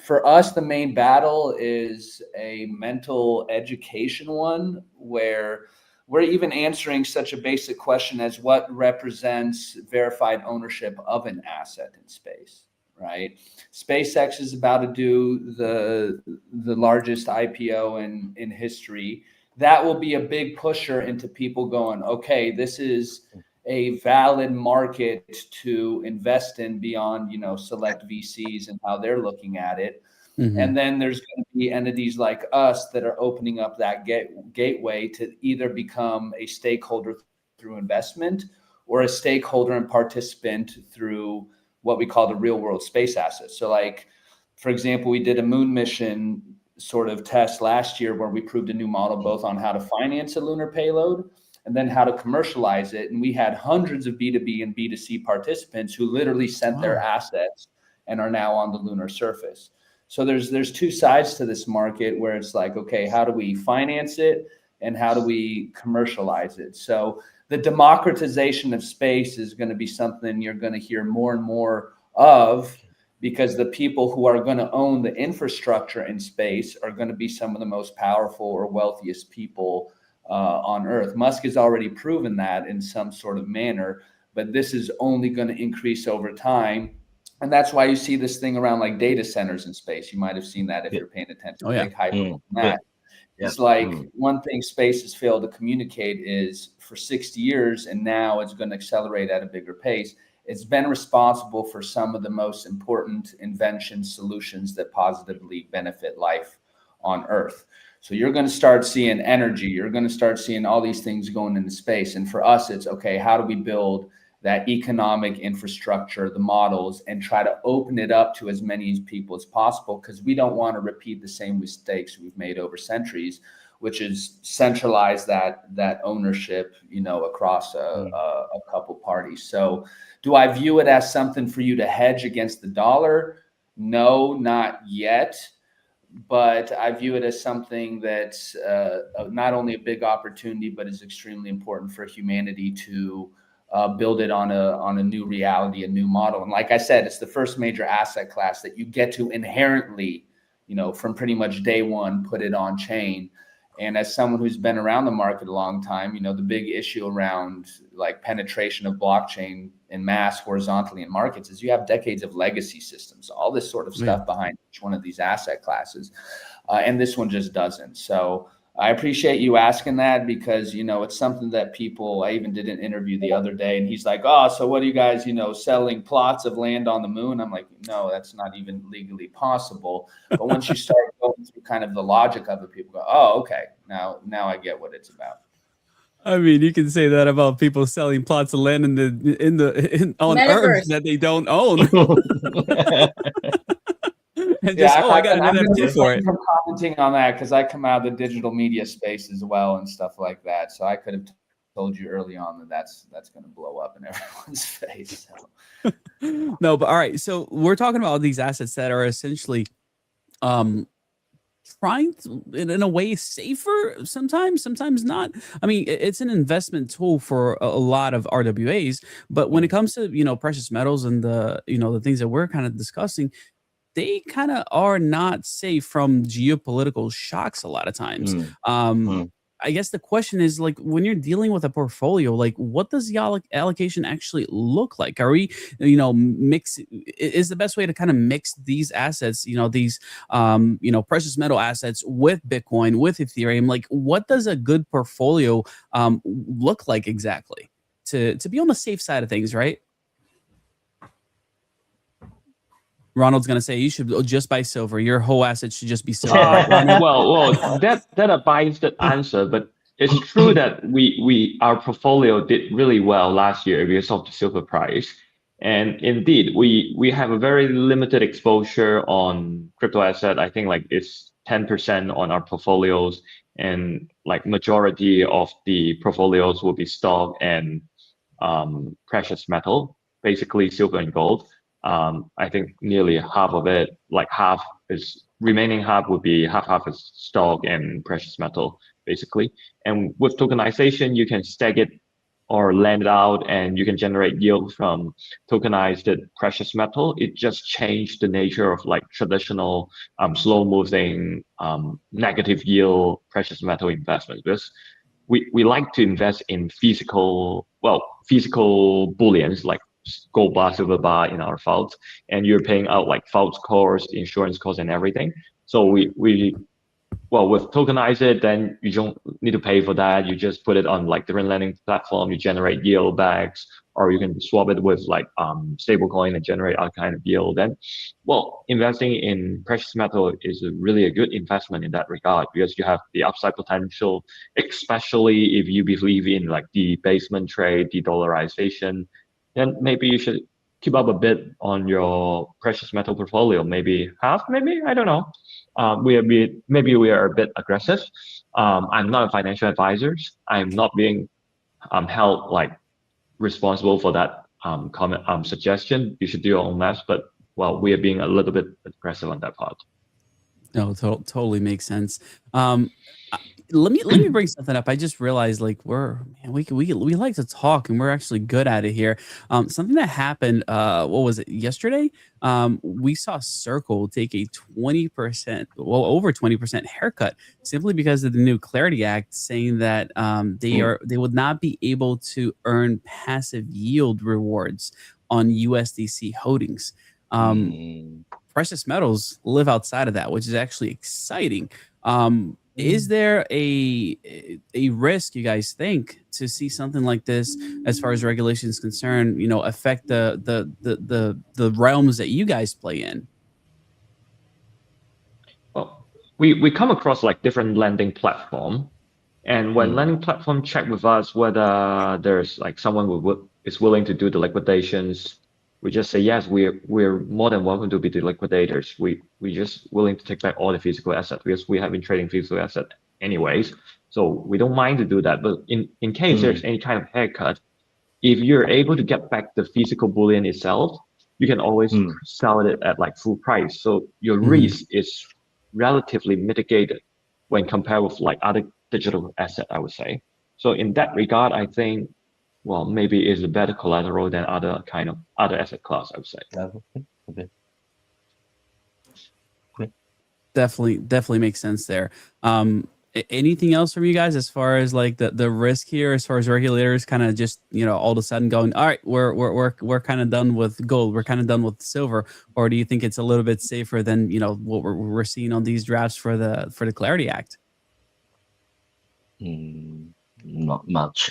for us, the main battle is a mental education one where we're even answering such a basic question as what represents verified ownership of an asset in space, right? SpaceX is about to do the largest IPO in history. That will be a big pusher into people going, okay, this is a valid market to invest in beyond, select VCs and how they're looking at it. And then there's going to be entities like us that are opening up that gateway to either become a stakeholder through investment or a stakeholder and participant through what we call the real world space assets. So like, for example, we did a moon mission sort of test last year where we proved a new model both on how to finance a lunar payload and then how to commercialize it. And we had hundreds of B2B and B2C participants who literally sent their assets and are now on the lunar surface. So there's two sides to this market where it's like, okay, how do we finance it and how do we commercialize it? So the democratization of space is going to be something you're going to hear more and more of, because the people who are going to own the infrastructure in space are going to be some of the most powerful or wealthiest people on Earth. Musk has already proven that in some sort of manner, but this is only going to increase over time. And that's why you see this thing around like data centers in space. You might have seen that if you're paying attention. Big hype on that. It's like one thing space has failed to communicate is for 60 years, and now it's going to accelerate at a bigger pace. It's been responsible for some of the most important inventions, solutions that positively benefit life on Earth. So you're going to start seeing energy. You're going to start seeing all these things going into space. And for us, it's okay, how do we build that economic infrastructure, the models, and try to open it up to as many people as possible, because we don't want to repeat the same mistakes we've made over centuries, which is centralize that ownership, across a couple parties. So do I view it as something for you to hedge against the dollar? No, not yet. But I view it as something that's not only a big opportunity, but is extremely important for humanity to build it on a new reality, a new model. And like I said, it's the first major asset class that you get to inherently, from pretty much day one, put it on chain. And as someone who's been around the market a long time, the big issue around like penetration of blockchain in mass horizontally in markets is you have decades of legacy systems, all this sort of stuff behind each one of these asset classes. And this one just doesn't. So I appreciate you asking that, because, it's something that I even did an interview the other day, and he's like, oh, so what are you guys, selling plots of land on the moon? I'm like, no, that's not even legally possible. But once you start going through kind of the logic of it, people go, oh, okay, now I get what it's about. I mean, you can say that about people selling plots of land on Metaverse. Earth that they don't own. And just, I got an NFT for it. I'm commenting on that because I come out of the digital media space as well and stuff like that. So I could have told you early on that that's going to blow up in everyone's face. So. No, but all right. So we're talking about these assets that are essentially trying to, in a way, safer sometimes not. I mean, it's an investment tool for a lot of RWAs, but when it comes to precious metals and the the things that we're kind of discussing, they kind of are not safe from geopolitical shocks a lot of times. I guess the question is, like, when you're dealing with a portfolio, like, what does the allocation actually look like? Are we, mix? Is the best way to kind of mix these assets, these, precious metal assets with Bitcoin, with Ethereum? Like, what does a good portfolio look like exactly to be on the safe side of things, right? Ronald's gonna say you should just buy silver. Your whole asset should just be silver. Well, that's a biased answer, but it's true that our portfolio did really well last year because of the silver price. And indeed, we have a very limited exposure on crypto asset. I think like it's 10% on our portfolios, and like majority of the portfolios will be stock and precious metal, basically silver and gold. I think nearly half of it, like half is remaining half would be half is stock and precious metal, basically. And with tokenization, you can stake it or lend it out, and you can generate yield from tokenized precious metal. It just changed the nature of like traditional slow moving negative yield precious metal investments, because we like to invest in physical bullions like gold bar, silver bar in our vault, and you're paying out like vault costs, insurance costs, and everything. So with Tokenized, then you don't need to pay for that. You just put it on like different lending platform. You generate yield backs, or you can swap it with like stablecoin and generate all kind of yield. Then, investing in precious metal is really a good investment in that regard, because you have the upside potential, especially if you believe in like the basement trade, de-dollarization. Then maybe you should keep up a bit on your precious metal portfolio, maybe half, maybe, I don't know. Maybe we are a bit aggressive. I'm not a financial advisor. I'm not being held like responsible for that comment suggestion. You should do your own math, but we are being a little bit aggressive on that part. No, totally makes sense. Let me bring something up. I just realized like we like to talk, and we're actually good at it here. Something that happened, what was it, yesterday? We saw Circle take a 20%, over 20% haircut, simply because of the new Clarity Act, saying that they would not be able to earn passive yield rewards on USDC holdings. Precious metals live outside of that, which is actually exciting. Is there a risk, you guys think, to see something like this, as far as regulation is concerned, affect the realms that you guys play in? Well, we come across like different lending platform, and when lending platform check with us whether there's like someone who is willing to do the liquidations, we just say yes. We're more than welcome to be the liquidators. We just willing to take back all the physical asset, because we have been trading physical asset anyways. So we don't mind to do that. But in case there's any kind of haircut, if you're able to get back the physical bullion itself, you can always sell it at like full price. So your risk is relatively mitigated when compared with like other digital asset, I would say. So in that regard, I think, maybe it's a better collateral than other asset class, I would say. Okay. Definitely makes sense there. Anything else from you guys as far as like the risk here, as far as regulators kind of just all of a sudden going, all right, we're kind of done with gold, we're kind of done with silver, or do you think it's a little bit safer than what we're seeing on these drafts for the Clarity Act? Not much.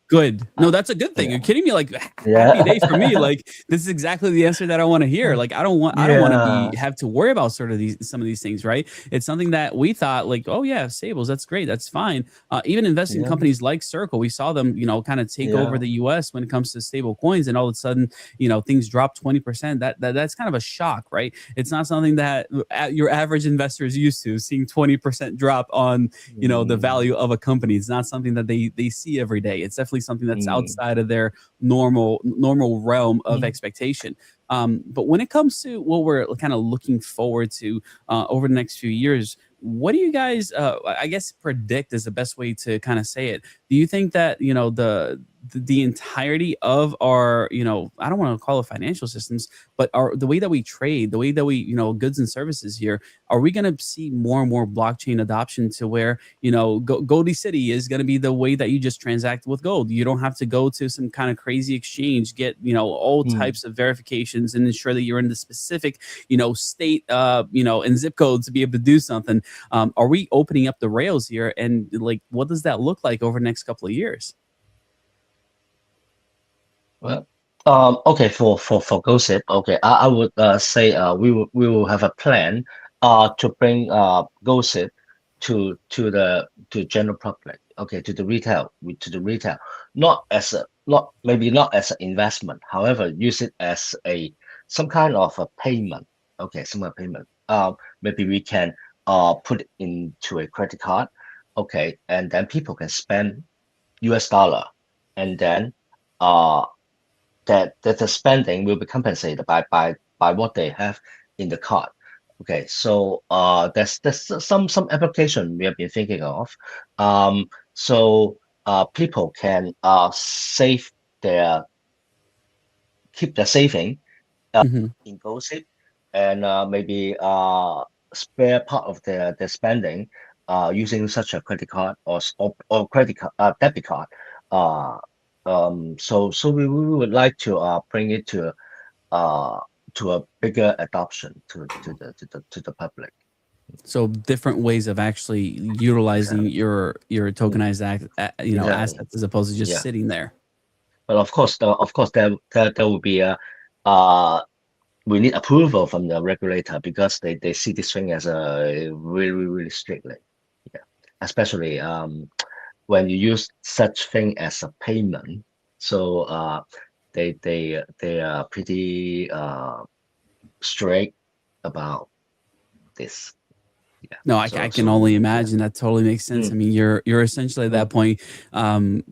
Good. No, that's a good thing. You're kidding me? Like, happy day for me. Like, this is exactly the answer that I want to hear. Like, I don't want to have to worry about some of these things, right? It's something that we thought like, oh yeah, stables, that's great, that's fine. Even investing in companies like Circle, we saw them, kind of take over the US when it comes to stable coins, and all of a sudden, things drop 20%. That's kind of a shock, right? It's not something that your average investor is used to, seeing 20% drop on, the value of a company. It's not something that they see every day. It's definitely something that's outside of their normal realm of expectation. But when it comes to what we're kind of looking forward to over the next few years, what do you guys I guess predict is the best way to kind of say it? Do you think that the entirety of our I don't want to call it financial systems, but the way that we trade, the way that we goods and services here, are we going to see more and more blockchain adoption to where Goldie City is going to be the way that you just transact with gold? You don't have to go to some kind of crazy exchange, get all types of verifications, and ensure that you're in the specific state and zip code to be able to do something. Are we opening up the rails here, and like what does that look like over the next couple of years? Well, okay, for gossip, okay, I would say we will have a plan to bring gossip to general public. okay, to the retail, not as a, maybe not as an investment. However, use it as some kind of a payment. Okay, some kind of payment. Maybe we can put it into a credit card. Okay, and then people can spend US dollar, and then that the spending will be compensated by what they have in the card. Okay, so there's some application we have been thinking of. So people can keep their saving Mhm. in Gossip, and maybe spare part of their spending using such a credit card or credit card debit card. Uh, so we would like to bring it to a bigger adoption to the public. So different ways of actually utilizing your tokenized Exactly. assets as opposed to just Yeah. sitting there. But of course, there will be we need approval from the regulator, because they see this thing as a really strictly. Yeah, especially when you use such thing as a payment. So they are pretty strict about this. Yeah. No, I can only imagine. That totally makes sense. I mean, you're essentially at that point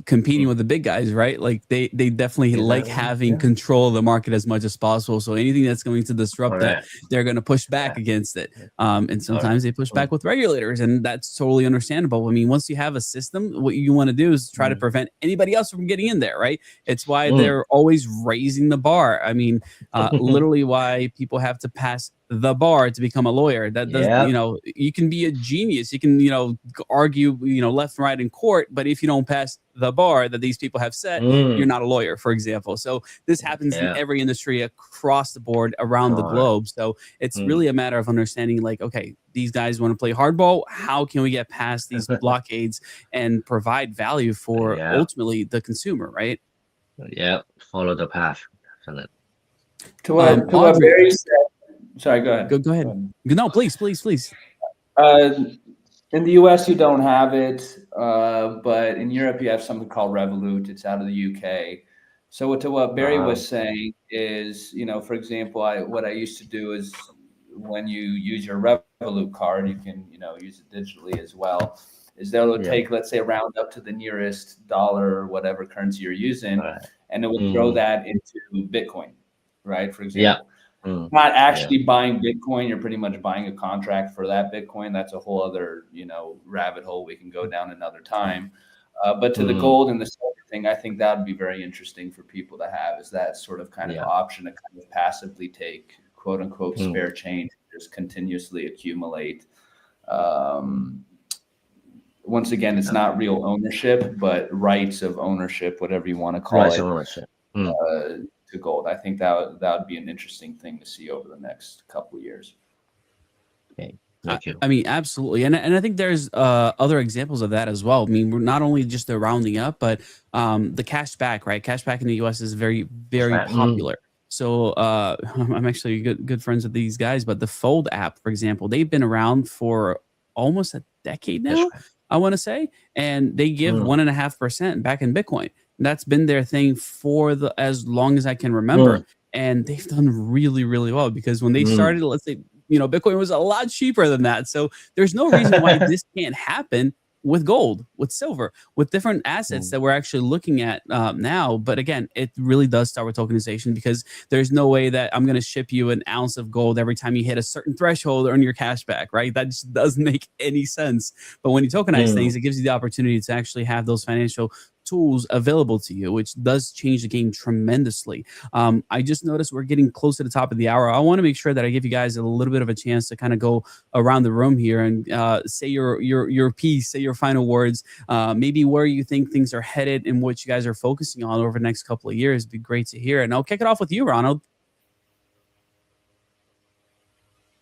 competing with the big guys, right? Like they definitely like having control of the market as much as possible. So anything that's going to disrupt that, they're going to push back against it. And sometimes they push back with regulators, and that's totally understandable. I mean, once you have a system, what you want to do is try to prevent anybody else from getting in there, right? It's why they're always raising the bar. I mean, literally why people have to pass the bar to become a lawyer. That doesn't, you can be a genius, you can argue left and right in court, but if you don't pass the bar that these people have set, you're not a lawyer, for example. So this happens in every industry across the board around the globe. So it's really a matter of understanding, like, okay, these guys want to play hardball, how can we get past these blockades and provide value for ultimately the consumer, right? Follow the path. To what Barry said. Sorry, go ahead. Go ahead. No, please. In the US, you don't have it, but in Europe, you have something called Revolut. It's out of the UK. So to what Barry was saying is, for example, what I used to do is when you use your Revolut card, you can, use it digitally as well. Is they'll take, let's say, round up to the nearest dollar or whatever currency you're using, and it will throw that into Bitcoin, right? For example. Not actually buying Bitcoin, you're pretty much buying a contract for that Bitcoin. That's a whole other, rabbit hole we can go down another time. But to the gold and the silver thing, I think that would be very interesting for people to have, is that sort of kind of option to kind of passively take quote unquote spare change, just continuously accumulate. Once again, it's not real ownership, but rights of ownership, whatever you want to call it. Ownership. To gold. I think that would be an interesting thing to see over the next couple of years. Okay. Thank you. I mean, absolutely. And I think there's other examples of that as well. I mean, we're not only just the rounding up, but the cash back, right? Cash back in the US is very popular. So I'm actually good friends with these guys, but the Fold app, for example, they've been around for almost a decade now, I want to say, and they give 1.5% back in Bitcoin. That's been their thing for as long as I can remember. And they've done really well, because when they started, let's say, Bitcoin was a lot cheaper than that. So there's no reason why this can't happen with gold, with silver, with different assets that we're actually looking at now. But again, it really does start with tokenization, because there's no way that I'm going to ship you an ounce of gold every time you hit a certain threshold or earn your cash back, right? That just doesn't make any sense. But when you tokenize things, it gives you the opportunity to actually have those financial tools available to you, which does change the game tremendously. I just noticed we're getting close to the top of the hour. I want to make sure that I give you guys a little bit of a chance to kind of go around the room here and say your piece, say your final words, maybe where you think things are headed and what you guys are focusing on over the next couple of years. It'd be great to hear. And I'll kick it off with you, Ronald.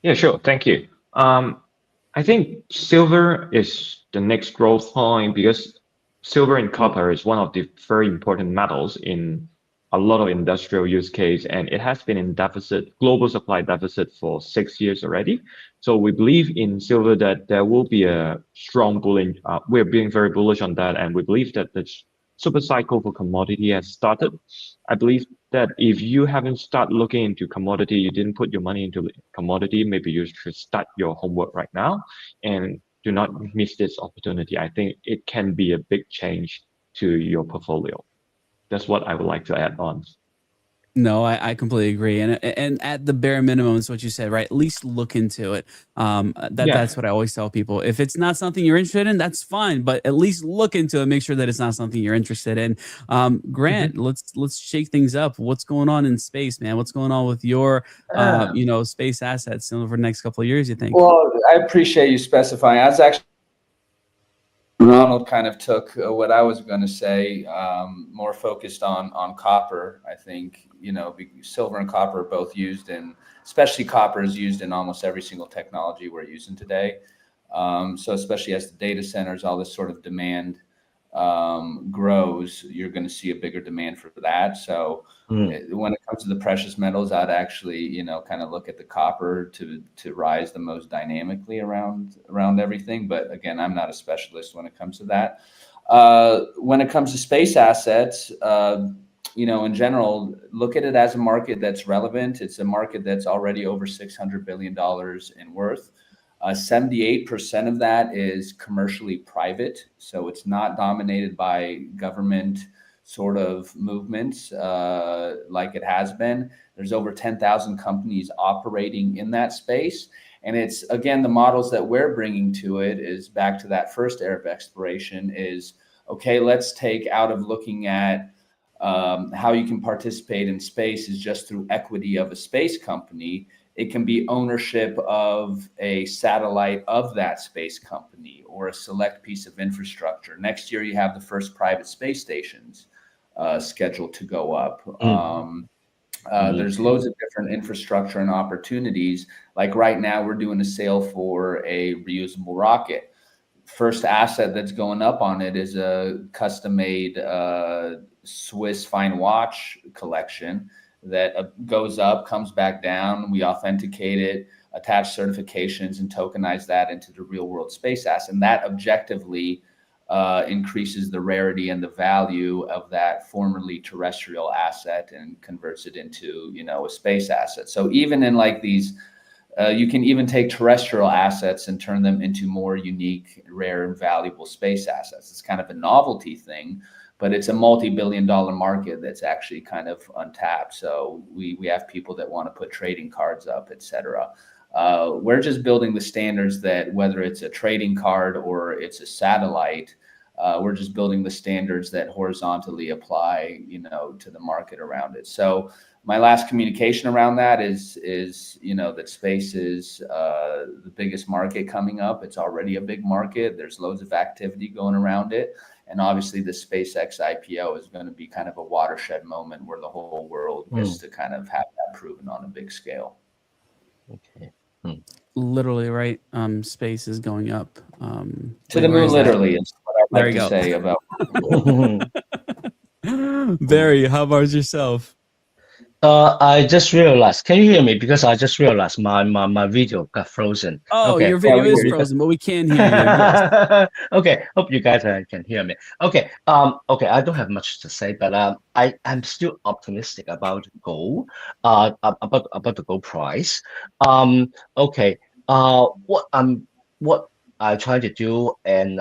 Yeah, sure. Thank you. I think silver is the next growth point, because silver and copper is one of the very important metals in a lot of industrial use case, and it has been in deficit, global supply deficit for 6 years already. So we believe in silver that there will be a strong bullish. We're being very bullish on that, and we believe that the super cycle for commodity has started. I believe that if you haven't started looking into commodity, you didn't put your money into commodity, maybe you should start your homework right now and do not miss this opportunity. I think it can be a big change to your portfolio. That's what I would like to add on. No, I completely agree, and at the bare minimum, is what you said, right? At least look into it. That's what I always tell people. If it's not something you're interested in, that's fine, but at least look into it. Make sure that it's not something you're interested in. Grant, let's shake things up. What's going on in space, man? What's going on with your space assets over the next couple of years? You think? Well, I appreciate you specifying. I was actually Ronald kind of took what I was going to say, more focused on copper. I think, silver and copper are both used in, especially copper is used in almost every single technology we're using today. So especially as the data centers, all this sort of demand grows, you're going to see a bigger demand for that. So when it comes to the precious metals, I'd actually, kind of look at the copper to rise the most dynamically around everything. But again, I'm not a specialist when it comes to that. When it comes to space assets, in general, look at it as a market that's relevant. It's a market that's already over $600 billion in worth. 78% of that is commercially private. So it's not dominated by government sort of movements like it has been. There's over 10,000 companies operating in that space. And it's, again, the models that we're bringing to it is back to that first era of exploration is, okay, let's take out of looking at how you can participate in space is just through equity of a space company. It can be ownership of a satellite of that space company or a select piece of infrastructure. Next year, you have the first private space stations scheduled to go up. There's loads of different infrastructure and opportunities. Like right now, we're doing a sale for a reusable rocket. First asset that's going up on it is a custom-made Swiss fine watch collection that goes up, comes back down. We authenticate it, attach certifications, and tokenize that into the real world space asset. And that objectively increases the rarity and the value of that formerly terrestrial asset and converts it into, a space asset. So even in like these, you can even take terrestrial assets and turn them into more unique, rare, and valuable space assets. It's kind of a novelty thing, but it's a multi-billion-dollar market that's actually kind of untapped. So we have people that want to put trading cards up, et cetera. We're just building the standards that whether it's a trading card or it's a satellite, we're just building the standards that horizontally apply, to the market around it. So my last communication around that is that space is the biggest market coming up. It's already a big market. There's loads of activity going around it. And obviously the SpaceX IPO is going to be kind of a watershed moment where the whole world gets to kind of have that proven on a big scale. Okay. Literally, right? Space is going up. To the moon, literally, is what I'd like to say about. Barry, how about yourself? I just realized. Can you hear me? Because I just realized my video got frozen. Oh, okay. Your video is frozen, but we can hear you. Yes. Okay. Hope you guys can hear me. Okay. Okay. I don't have much to say, but I'm still optimistic about gold. About the gold price. Okay. What I try to do and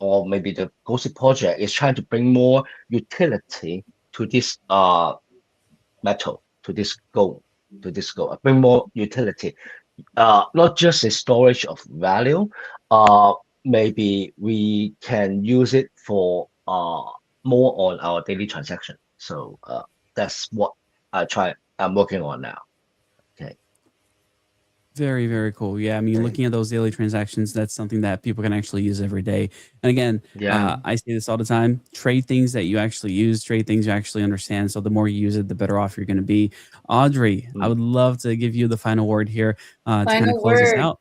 maybe the Gossip project is trying to bring more utility to this metal, to this gold, bring more utility, not just a storage of value. Maybe we can use it for more on our daily transaction. So that's what I'm working on now. Okay. Very, very cool. Yeah, I mean, looking at those daily transactions, that's something that people can actually use every day. And again, I say this all the time, trade things that you actually use, trade things you actually understand. So the more you use it, the better off you're going to be. Audrey, I would love to give you the final word here to kind of close us out.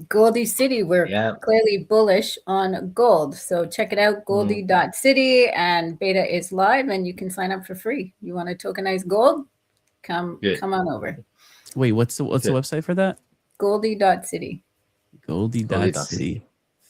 Goldie City, we're Yeah. clearly bullish on gold. So check it out, goldie.city, and beta is live and you can sign up for free. You want to tokenize gold? Come on over. Wait, what's the website for that? Goldie.city. Goldie.city.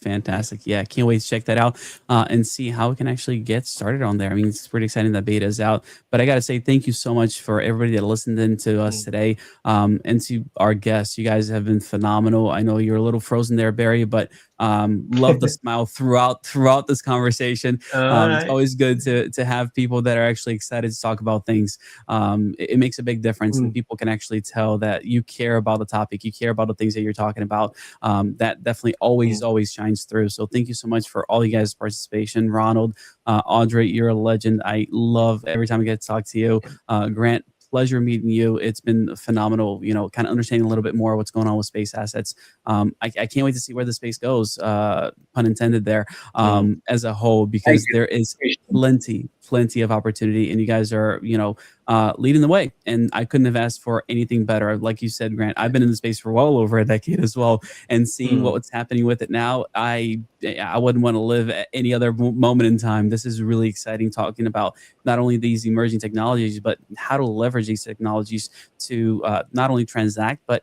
Fantastic. Yeah, can't wait to check that out and see how we can actually get started on there. I mean, it's pretty exciting that beta is out. But I got to say thank you so much for everybody that listened in to us today and to our guests. You guys have been phenomenal. I know you're a little frozen there, Barry, but love the smile throughout this conversation. It's always good to have people that are actually excited to talk about things. It makes a big difference, and people can actually tell that you care about the topic, you care about the things that you're talking about. That definitely always shines through. So thank you so much for all you guys' participation. Ronald, Audrey, you're a legend. I love every time I get to talk to you. Grant, pleasure meeting you. It's been phenomenal, kind of understanding a little bit more what's going on with space assets. I can't wait to see where the space goes, pun intended there, as a whole, because there is plenty of opportunity, and you guys are, leading the way. And I couldn't have asked for anything better. Like you said, Grant, I've been in the space for well over a decade as well, and seeing what's happening with it now, I wouldn't want to live at any other moment in time. This is really exciting, talking about not only these emerging technologies, but how to leverage these technologies to not only transact, but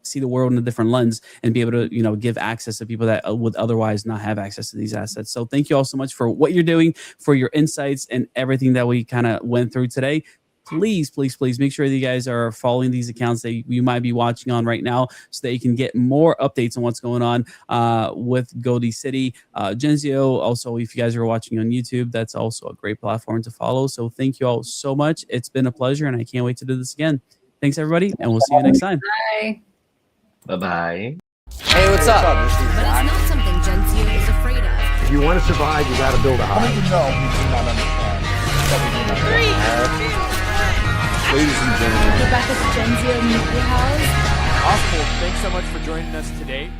see the world in a different lens and be able to, give access to people that would otherwise not have access to these assets. So thank you all so much for what you're doing, for your insights and everything that we kind of went through today. Please make sure that you guys are following these accounts that you might be watching on right now, so that you can get more updates on what's going on with Goldie City. Genzio, also, if you guys are watching on YouTube, that's also a great platform to follow. So thank you all so much. It's been a pleasure, and I can't wait to do this again. Thanks, everybody, and we'll see you next time. Bye. Bye-bye. Hey, what's up? But it's not something Genzio is afraid of. If you want to survive, you got to build a house. Even though we do not understand. Ladies and gentlemen. Rebecca's Genzio Media House. Awesome. Thanks so much for joining us today.